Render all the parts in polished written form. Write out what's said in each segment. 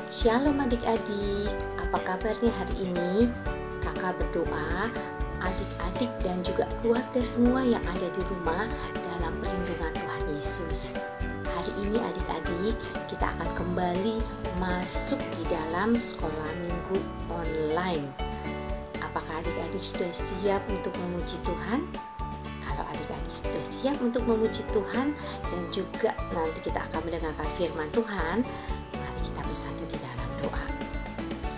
Shalom adik-adik, apa kabarnya hari ini? Kakak berdoa adik-adik dan juga keluarga semua yang ada di rumah dalam perlindungan Tuhan Yesus. Hari ini adik-adik kita akan kembali masuk di dalam sekolah minggu online. Apakah adik-adik sudah siap untuk memuji Tuhan? Kalau adik-adik sudah siap untuk memuji Tuhan dan juga nanti kita akan mendengarkan firman Tuhan, mari kita bersatu di dalam doa.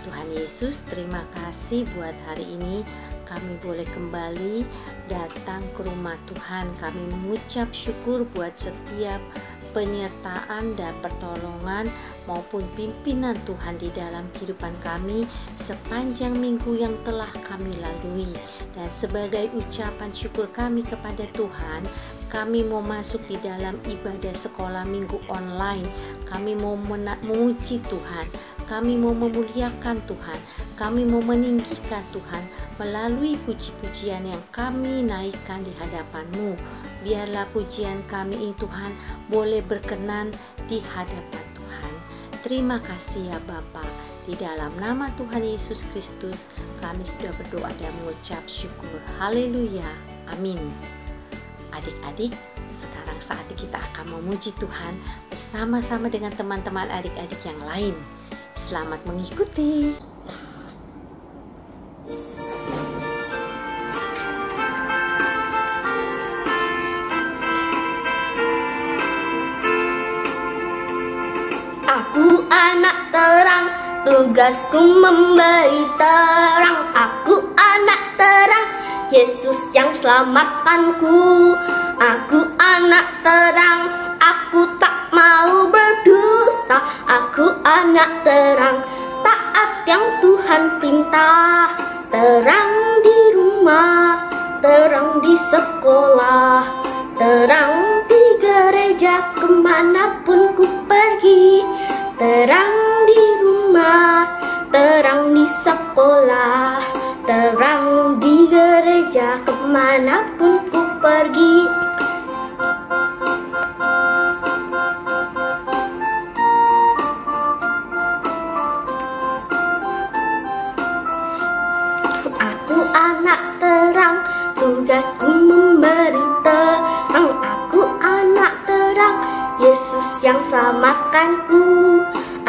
Tuhan Yesus, terima kasih buat hari ini kami boleh kembali datang ke rumah Tuhan. Kami mengucap syukur buat setiap penyertaan dan pertolongan maupun pimpinan Tuhan di dalam kehidupan kami sepanjang minggu yang telah kami lalui. Dan sebagai ucapan syukur kami kepada Tuhan, kami mau masuk di dalam ibadah sekolah minggu online. Kami mau memuji Tuhan, kami mau memuliakan Tuhan, kami mau meninggikan Tuhan melalui puji-pujian yang kami naikkan di hadapan-Mu. Biarlah pujian kami ini Tuhan boleh berkenan di hadapan Tuhan. Terima kasih ya Bapa. Di dalam nama Tuhan Yesus Kristus kami sudah berdoa dan mengucap syukur. Haleluya. Amin. Adik-adik, sekarang saatnya kita akan memuji Tuhan bersama-sama dengan teman-teman adik-adik yang lain. Selamat mengikuti. Aku anak terang, tugasku memberi terang. Aku anak terang, Yesus yang selamatkanku. Aku anak terang, aku tak mau berdusta. Aku anak terang, taat yang Tuhan perintah. Terang di rumah, terang di sekolah, terang di gereja, kemanapun ku pergi. Terang di rumah, terang di sekolah, terang di gereja, kemanapun ku pergi. Aku anak terang, tugasku memberi terang. Aku anak terang, Yesus yang selamatkanku.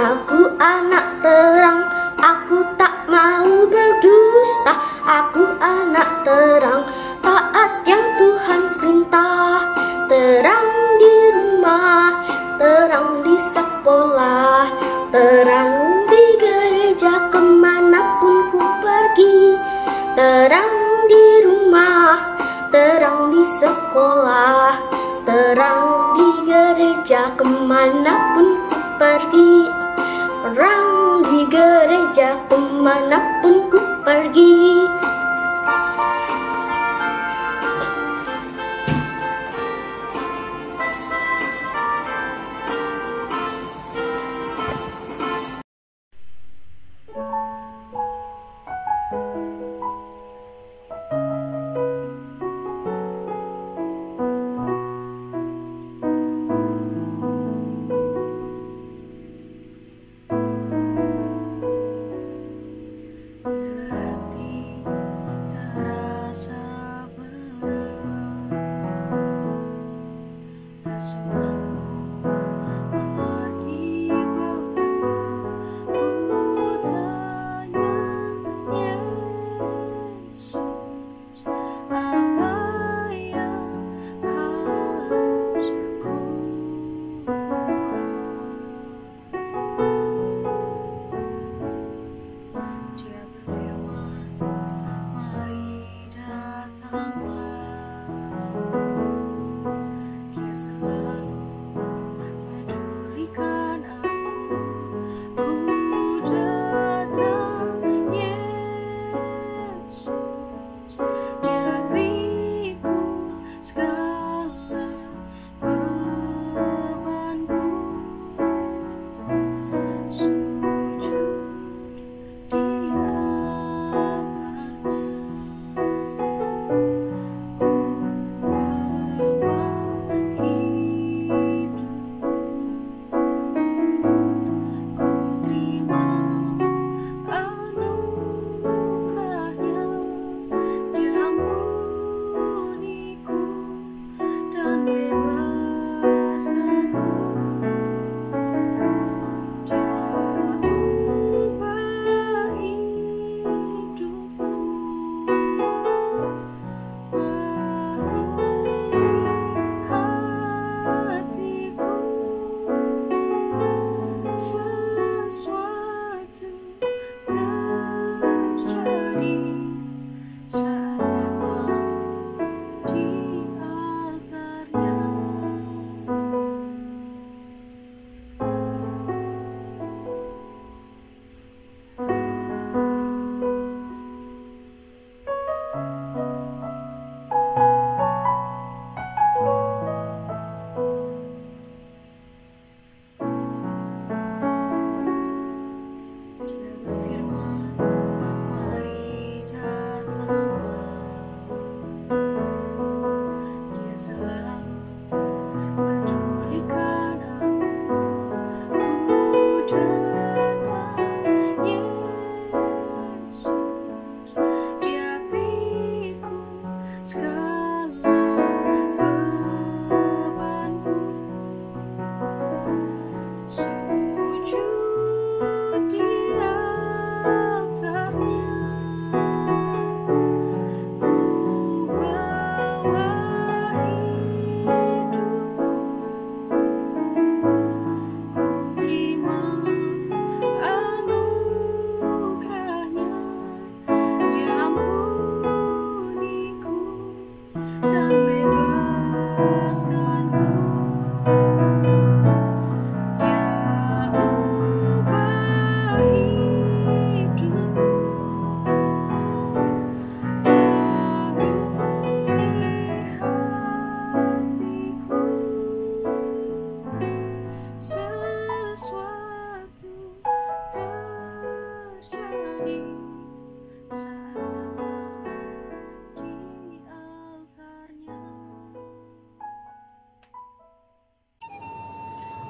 Aku anak terang, aku tak mau berdusta. Aku anak terang, taat yang Tuhan perintah. Terang di rumah, terang di sekolah, terang di gereja, kemanapun ku pergi. Terang di rumah, terang di sekolah, terang di gereja, kemanapun ku pergi. Terang di gereja, kemanapun ku pergi. Hati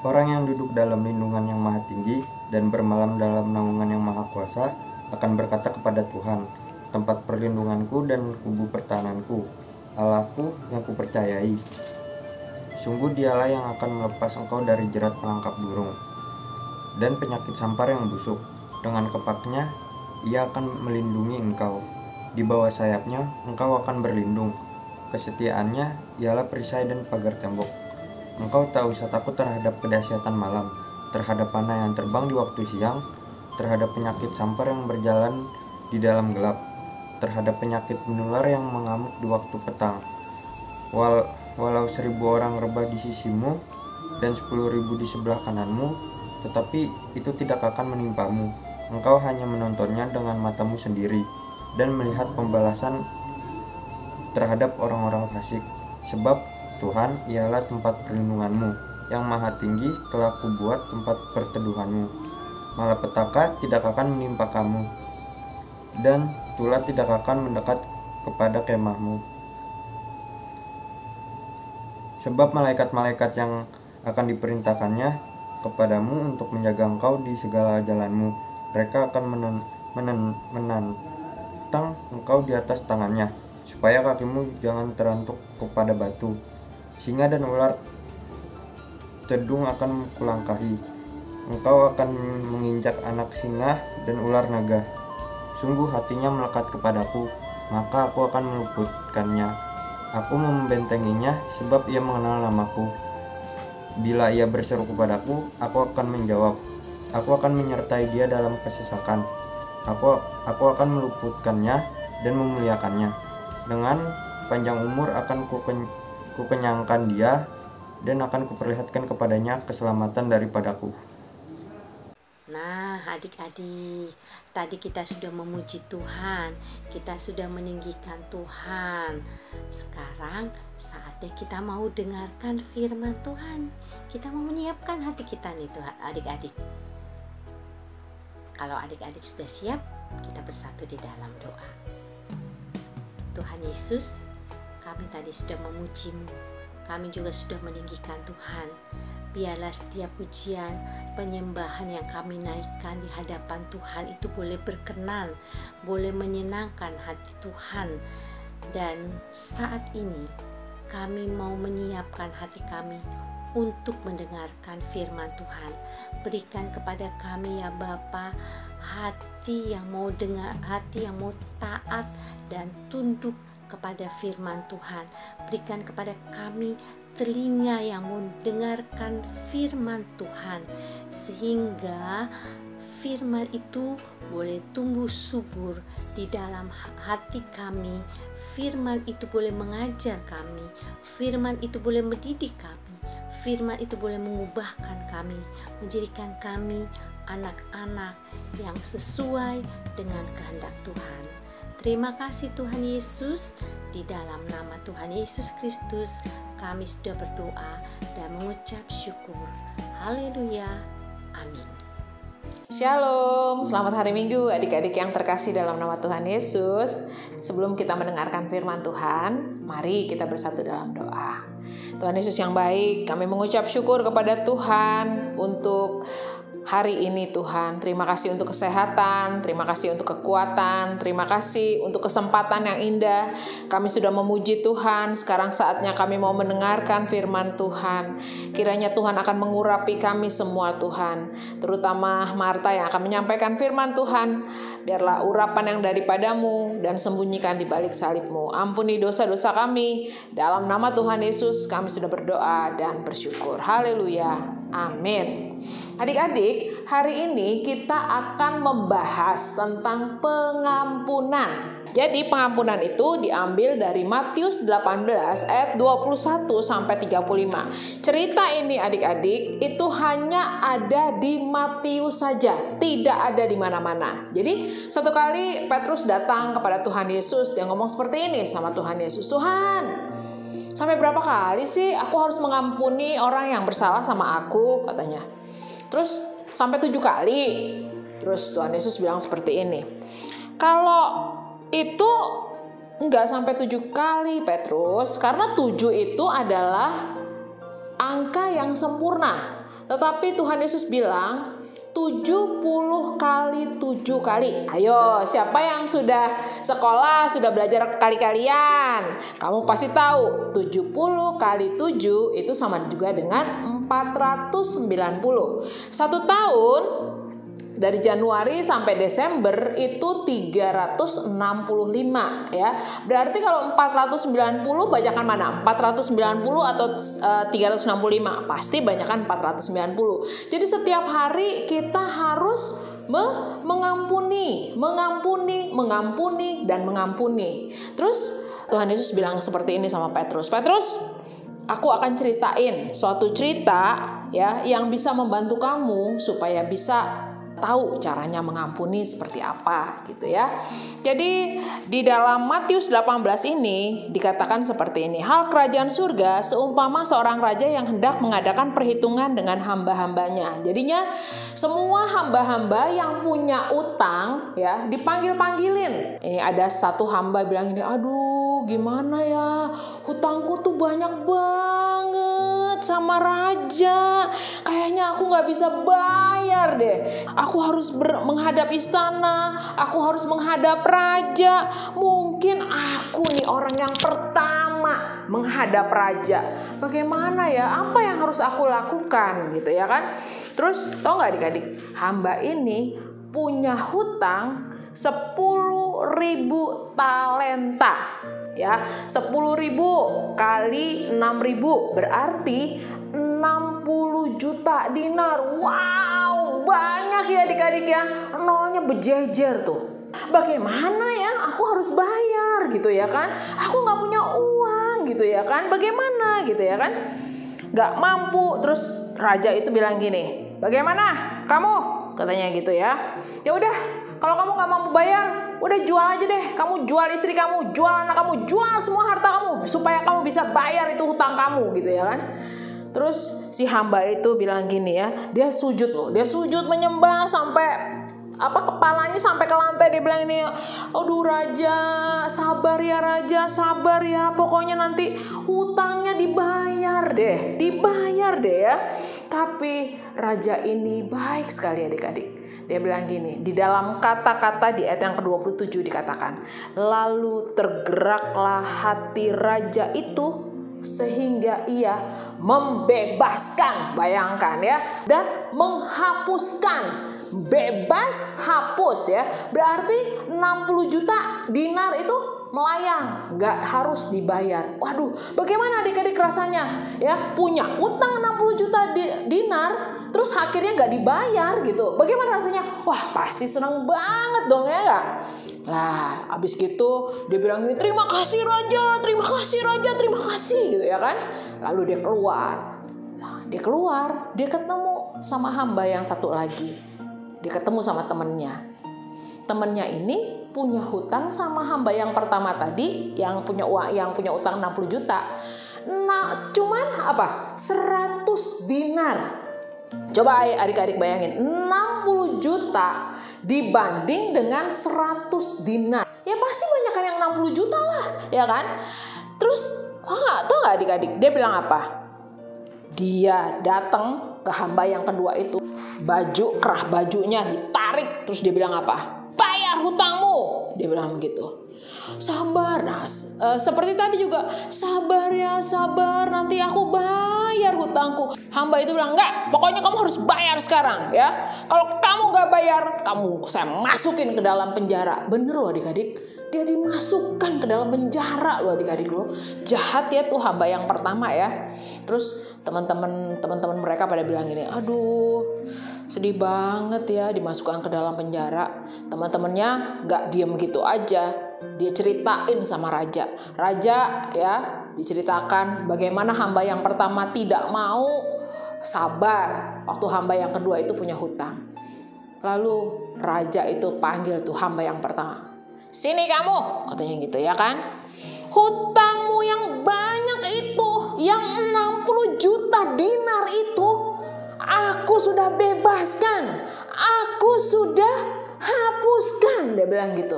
Orang yang duduk dalam lindungan yang maha tinggi dan bermalam dalam naungan yang maha kuasa akan berkata kepada Tuhan, tempat perlindunganku dan kubu pertahananku, Allahku yang kupercayai. Sungguh dialah yang akan melepas engkau dari jerat penangkap burung dan penyakit sampar yang busuk. Dengan kepaknya ia akan melindungi engkau. Di bawah sayapnya engkau akan berlindung. Kesetiaannya ialah perisai dan pagar tembok. Engkau tak usah takut terhadap kedahsyatan malam, terhadap panah yang terbang di waktu siang, terhadap penyakit sampar yang berjalan di dalam gelap, terhadap penyakit menular yang mengamuk di waktu petang. Walau 1.000 orang rebah di sisimu dan 10.000 di sebelah kananmu, tetapi itu tidak akan menimpamu. Engkau hanya menontonnya dengan matamu sendiri dan melihat pembalasan terhadap orang-orang fasik. Sebab Tuhan ialah tempat perlindunganmu, yang maha tinggi telah kubuat tempat perteduhanmu. Malapetaka tidak akan menimpa kamu, dan tulah tidak akan mendekat kepada kemahmu. Sebab malaikat-malaikat yang akan diperintahkannya kepadamu untuk menjaga engkau di segala jalanmu. Mereka akan menantang engkau di atas tangannya, supaya kakimu jangan terantuk kepada batu. Singa dan ular tedung akan kulangkahi. Engkau akan menginjak anak singa dan ular naga. Sungguh hatinya melekat kepadaku, maka aku akan meluputkannya. Aku membentenginya sebab ia mengenal namaku. Bila ia berseru kepadaku, aku akan menjawab. Aku akan menyertai dia dalam kesesakan. Aku akan meluputkannya dan memuliakannya. Dengan panjang umur akan kukenyangkan dia dan akan kuperlihatkan kepadanya keselamatan daripadaku. Nah, adik-adik, tadi kita sudah memuji Tuhan, kita sudah meninggikan Tuhan. Sekarang saatnya kita mau dengarkan firman Tuhan. Kita mau menyiapkan hati kita nih Tuhan, adik-adik. Kalau adik-adik sudah siap, kita bersatu di dalam doa. Tuhan Yesus, kami tadi sudah memuji-Mu, kami juga sudah meninggikan Tuhan. Biarlah setiap pujian, penyembahan yang kami naikkan di hadapan Tuhan itu boleh berkenan, boleh menyenangkan hati Tuhan. Dan saat ini kami mau menyiapkan hati kami untuk mendengarkan firman Tuhan. Berikan kepada kami ya Bapa, hati yang mau dengar, hati yang mau taat dan tunduk kepada firman Tuhan. Berikan kepada kami telinga yang mendengarkan firman Tuhan, sehingga firman itu boleh tumbuh subur di dalam hati kami. Firman itu boleh mengajar kami, firman itu boleh mendidik kami, firman itu boleh mengubahkan kami, menjadikan kami anak-anak yang sesuai dengan kehendak Tuhan. Terima kasih Tuhan Yesus, di dalam nama Tuhan Yesus Kristus kami sudah berdoa dan mengucap syukur. Haleluya, amin. Shalom, selamat hari Minggu adik-adik yang terkasih dalam nama Tuhan Yesus. Sebelum kita mendengarkan firman Tuhan, mari kita bersatu dalam doa. Tuhan Yesus yang baik, kami mengucap syukur kepada Tuhan untuk hari ini Tuhan. Terima kasih untuk kesehatan, terima kasih untuk kekuatan, terima kasih untuk kesempatan yang indah. Kami sudah memuji Tuhan, sekarang saatnya kami mau mendengarkan firman Tuhan. Kiranya Tuhan akan mengurapi kami semua Tuhan, terutama Marta yang akan menyampaikan firman Tuhan. Biarlah urapan yang daripadamu dan sembunyikan di balik salib-Mu. Ampuni dosa-dosa kami. Dalam nama Tuhan Yesus kami sudah berdoa dan bersyukur. Haleluya, amin. Adik-adik, hari ini kita akan membahas tentang pengampunan. Jadi pengampunan itu diambil dari Matius 18 ayat 21 sampai 35. Cerita ini adik-adik itu hanya ada di Matius saja, tidak ada di mana-mana. Jadi satu kali Petrus datang kepada Tuhan Yesus, dia ngomong seperti ini sama Tuhan Yesus, "Tuhan, sampai berapa kali sih aku harus mengampuni orang yang bersalah sama aku?" katanya. Terus sampai 7 kali. Terus Tuhan Yesus bilang seperti ini, "Kalau itu enggak sampai 7 kali Petrus, karena 7 itu adalah angka yang sempurna. Tetapi Tuhan Yesus bilang 70 kali 7 kali. Ayo, siapa yang sudah sekolah, sudah belajar kali-kalian? Kamu pasti tahu 70 kali 7 itu sama juga dengan 490. 1 tahun dari Januari sampai Desember itu 365 ya. Berarti kalau 490 banyakan mana? 490 atau 365? Pasti banyakan 490. Jadi setiap hari kita harus mengampuni dan mengampuni. Terus Tuhan Yesus bilang seperti ini sama Petrus. Petrus, aku akan ceritain suatu cerita ya yang bisa membantu kamu supaya bisa tahu caranya mengampuni seperti apa gitu ya. Jadi di dalam Matius 18 ini dikatakan seperti ini. Hal kerajaan surga seumpama seorang raja yang hendak mengadakan perhitungan dengan hamba-hambanya. Jadinya semua hamba-hamba yang punya utang ya dipanggil-panggilin. Ini ada satu hamba bilang ini, aduh gimana ya, hutangku tuh banyak banget sama raja. Kayaknya aku gak bisa bayar deh. Aku harus menghadap istana, aku harus menghadap raja. Mungkin aku nih orang yang pertama menghadap raja. Bagaimana ya? Apa yang harus aku lakukan gitu ya kan? Terus tau gak adik-adik? Hamba ini punya hutang 10.000 talenta. Ya, 10.000 kali 6.000 berarti 60 juta dinar. Wow, banyak ya adik-adik ya. Nolnya berjejer tuh. Bagaimana ya? Aku harus bayar gitu ya kan? Aku nggak punya uang gitu ya kan? Bagaimana gitu ya kan? Nggak mampu. Terus raja itu bilang gini, bagaimana kamu? Katanya gitu ya. Ya udah, kalau kamu nggak mampu bayar, udah jual aja deh. Kamu jual istri kamu, jual anak kamu, jual semua harta kamu supaya kamu bisa bayar itu hutang kamu gitu ya kan? Terus si hamba itu bilang gini ya, dia sujud loh, dia sujud menyembah sampai kepalanya sampai ke lantai. Dia bilang ini, aduh raja, sabar ya, pokoknya nanti hutangnya dibayar deh ya. Tapi raja ini baik sekali adik-adik. Dia bilang gini, di dalam kata-kata di ayat yang ke-27 dikatakan, lalu tergeraklah hati raja itu sehingga ia membebaskan, bayangkan ya, dan menghapuskan. Bebas, hapus ya. Berarti 60 juta dinar itu melayang, gak harus dibayar. Waduh, bagaimana adik-adik rasanya ya, punya utang 60 juta dinar terus akhirnya gak dibayar gitu. Bagaimana rasanya? Wah, pasti senang banget dong ya gak? Lah, abis gitu dia bilang ini, terima kasih raja gitu ya kan. Lalu dia keluar. Nah, dia ketemu sama hamba yang satu lagi. Dia ketemu sama temennya. Temennya ini punya hutang sama hamba yang pertama tadi, yang punya utang 60 juta. Nah, cuman 100 dinar. Coba adik-adik bayangin, 60 juta dibanding dengan 100 dinar. Ya pasti banyakkan yang 60 juta lah, ya kan? Terus, tau gak adik-adik, dia bilang apa? Dia datang ke hamba yang kedua itu, kerah bajunya ditarik, terus dia bilang apa? Bayar hutangmu, dia bilang begitu. Sabar, nah seperti tadi juga, sabar, nanti aku bayar hutangku. Hamba itu bilang, enggak, pokoknya kamu harus bayar sekarang ya. Kalau kamu gak bayar, saya masukin ke dalam penjara. Bener loh adik-adik, dia dimasukkan ke dalam penjara loh adik-adik loh. Jahat ya tuh hamba yang pertama ya. Terus teman-teman mereka pada bilang gini, aduh sedih banget ya dimasukkan ke dalam penjara. Teman-temannya gak diem gitu aja, dia ceritain sama raja ya, diceritakan bagaimana hamba yang pertama tidak mau sabar waktu hamba yang kedua itu punya hutang. Lalu raja itu panggil tuh hamba yang pertama, sini kamu, katanya gitu ya kan. Hutangmu yang banyak itu, yang 60 juta dinar itu, aku sudah bebaskan, aku sudah hapuskan, dia bilang gitu.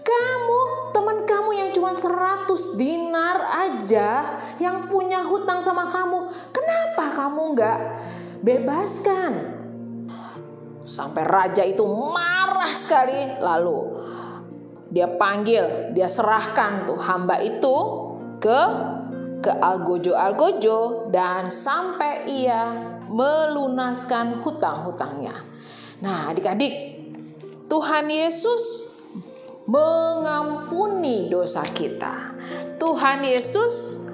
Kamu, teman kamu yang cuma 100 dinar aja, yang punya hutang sama kamu, kenapa kamu bebaskan. Sampai raja itu marah sekali, lalu dia panggil, dia serahkan tuh hamba itu ke algojo dan sampai ia melunaskan hutang-hutangnya. Nah, adik-adik, Tuhan Yesus mengampuni dosa kita. Tuhan Yesus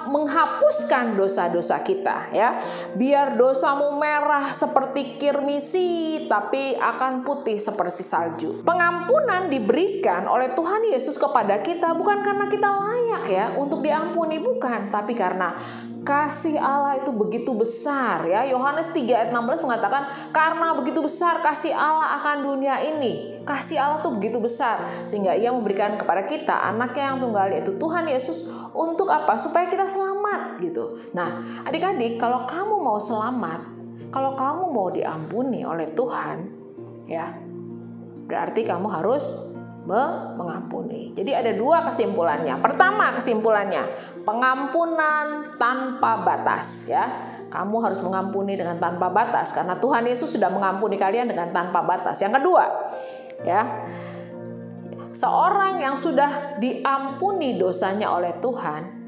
menghapuskan dosa-dosa kita, ya. Biar dosamu merah seperti kirmisi, tapi akan putih seperti salju. Pengampunan diberikan oleh Tuhan Yesus kepada kita bukan karena kita layak ya untuk diampuni, bukan, tapi karena kasih Allah itu begitu besar, ya. Yohanes 3 ayat 16 mengatakan, karena begitu besar kasih Allah akan dunia ini. Kasih Allah tuh begitu besar sehingga ia memberikan kepada kita anaknya yang tunggal, yaitu Tuhan Yesus. Untuk apa? Supaya kita selamat gitu. Nah, adik-adik, kalau kamu mau selamat, kalau kamu mau diampuni oleh Tuhan, ya, berarti kamu harus mengampuni. Jadi ada dua kesimpulannya. Pertama kesimpulannya, pengampunan tanpa batas, ya. Kamu harus mengampuni dengan tanpa batas karena Tuhan Yesus sudah mengampuni kalian dengan tanpa batas. Yang kedua, ya, seorang yang sudah diampuni dosanya oleh Tuhan,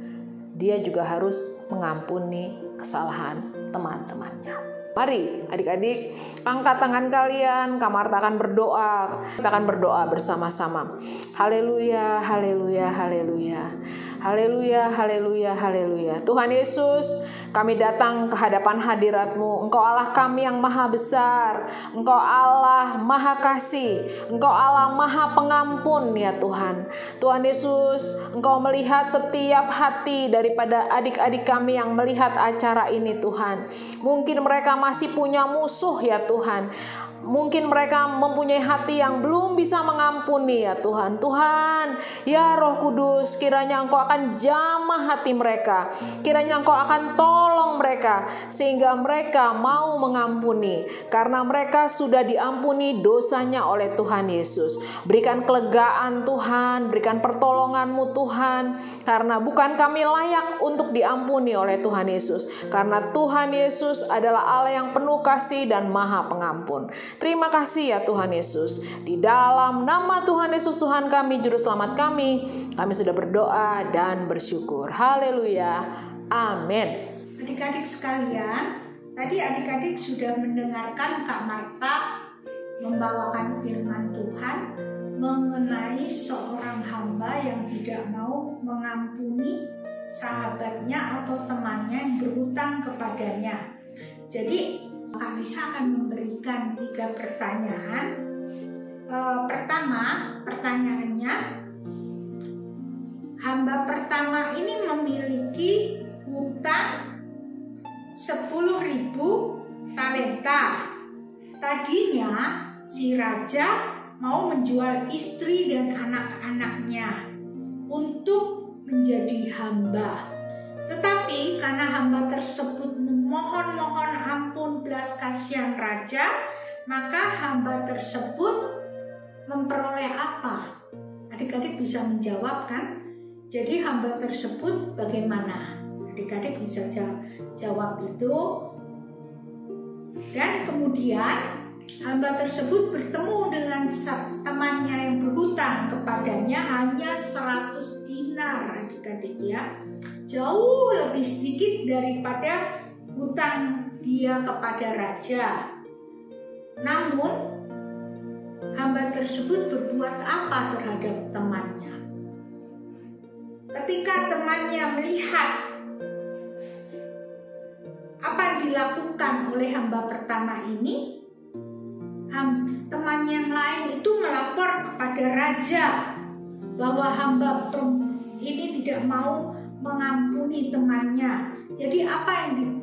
dia juga harus mengampuni kesalahan teman-temannya. Mari adik-adik, angkat tangan kalian, Marta akan berdoa. Kita akan berdoa bersama-sama. Haleluya, haleluya, haleluya. Haleluya, haleluya, haleluya. Tuhan Yesus, kami datang ke hadapan hadirat-Mu. Engkau Allah kami yang maha besar. Engkau Allah maha kasih. Engkau Allah maha pengampun, ya Tuhan. Tuhan Yesus, Engkau melihat setiap hati daripada adik-adik kami yang melihat acara ini, Tuhan. Mungkin mereka masih punya musuh, ya Tuhan. Mungkin mereka mempunyai hati yang belum bisa mengampuni, ya Tuhan. Tuhan, ya Roh Kudus, kiranya Engkau akan jamah hati mereka. Kiranya Engkau akan tolong mereka sehingga mereka mau mengampuni karena mereka sudah diampuni dosanya oleh Tuhan Yesus. Berikan kelegaan Tuhan, berikan pertolongan-Mu Tuhan, karena bukan kami layak untuk diampuni oleh Tuhan Yesus, karena Tuhan Yesus adalah Allah yang penuh kasih dan maha pengampun. Terima kasih ya Tuhan Yesus. Di dalam nama Tuhan Yesus Tuhan kami, Juru Selamat kami sudah berdoa dan bersyukur. Haleluya. Amin. Adik-adik sekalian, tadi adik-adik sudah mendengarkan Kak Marta membawakan firman Tuhan mengenai seorang hamba yang tidak mau mengampuni sahabatnya atau temannya yang berhutang kepadanya. Jadi Kak Lisa akan memberikan 3 pertanyaan. Pertama, pertanyaannya, hamba pertama ini memiliki hutang 10.000 talenta. Tadinya si raja mau menjual istri dan anak-anaknya untuk menjadi hamba. Tetapi karena hamba tersebut memohon ampun belas kasihan raja, maka hamba tersebut memperoleh apa? Adik-adik bisa menjawab kan? Jadi hamba tersebut bagaimana? Adik-adik bisa jawab itu. Dan kemudian hamba tersebut bertemu dengan temannya yang berhutang kepadanya hanya 100 dinar, adik-adik ya. Jauh lebih sedikit daripada hutang dia kepada raja. Namun hamba tersebut berbuat apa terhadap temannya? Ketika temannya melihat apa yang dilakukan oleh hamba pertama ini, teman yang lain itu melapor kepada raja bahwa hamba ini tidak mau mengampuni temannya. Jadi apa yang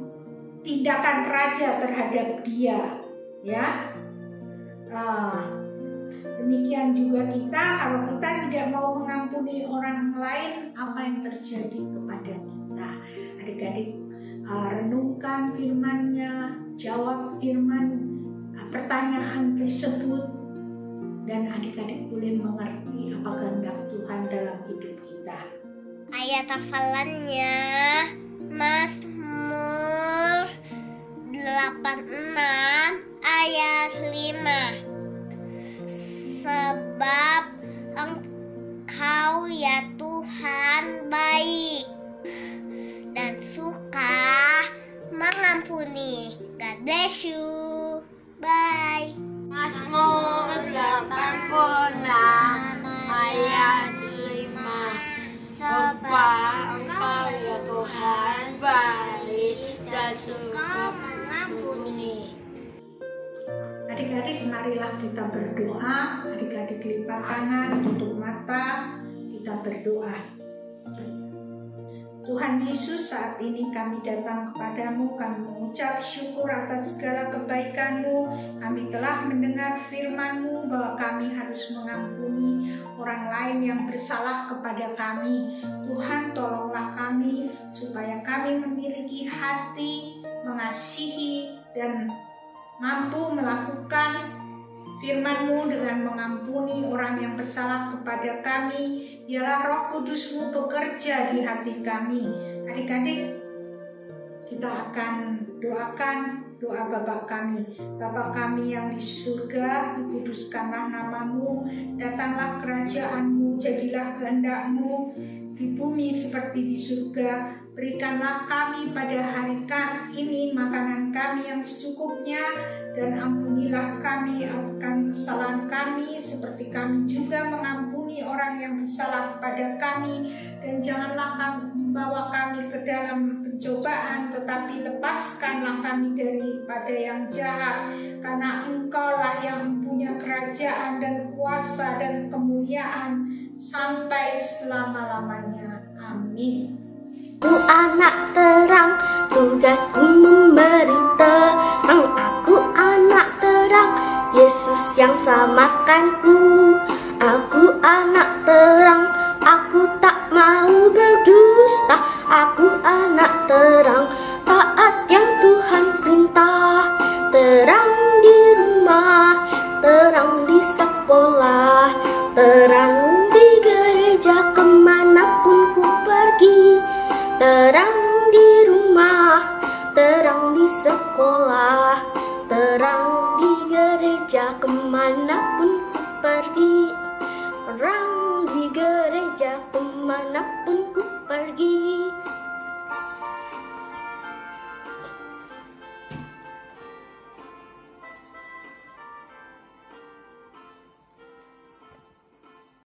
tindakan raja terhadap dia, ya? Demikian juga kita, kalau kita tidak mau mengampuni orang lain, apa yang terjadi kepada kita? Adik-adik, renungkan firman-Nya, jawab firman pertanyaan tersebut, dan adik-adik boleh mengerti apa kehendak Tuhan dalam hidup kita. Ayat hafalannya, Mazmur Mazmur 86 ayat 5. Sebab Engkau ya Tuhan baik dan suka mengampuni. God bless you. Bye. Mazmur 86 ayat 5. Sebab Engkau ya Tuhan baik dan suka mengampuni. Adik-adik, marilah kita berdoa. Adik-adik lipat tangan, tutup mata, kita berdoa. Tuhan Yesus, saat ini kami datang kepadamu, kami mengucap syukur atas segala kebaikan-Mu. Kami telah mendengar firman-Mu bahwa kami harus mengampuni orang lain yang bersalah kepada kami. Tuhan, tolonglah kami supaya kami memiliki hati mengasihi dan mampu melakukan firman-Mu dengan mengampuni orang yang bersalah kepada kami. Biarlah Roh Kudus-Mu bekerja di hati kami. Adik-adik, kita akan doakan doa Bapa kami. Bapa kami yang di surga, dikuduskanlah nama-Mu, datanglah kerajaan-Mu, jadilah kehendak-Mu di bumi seperti di surga. Berikanlah kami pada hari ini makanan kami yang secukupnya, dan ampunilah kami akan kesalahan kami seperti kami juga mengampuni orang yang bersalah kepada kami. Dan janganlah membawa kami ke dalam pencobaan, tetapi lepaskanlah kami daripada yang jahat, karena Engkaulah yang punya kerajaan dan kuasa dan kemuliaan sampai selama-lamanya. Amin. Aku anak terang, tugasku memberi terang. Aku anak terang, Yesus yang selamatkanku. Aku anak terang, aku tak mau berdusta. Aku anak terang, taat yang Tuhan perintah. Terang di rumah, terang di sekolah, terang di gereja, kemanapun ku pergi. Terang di rumah, terang di sekolah, terang di gereja, kemanapun ku pergi. Terang di gereja,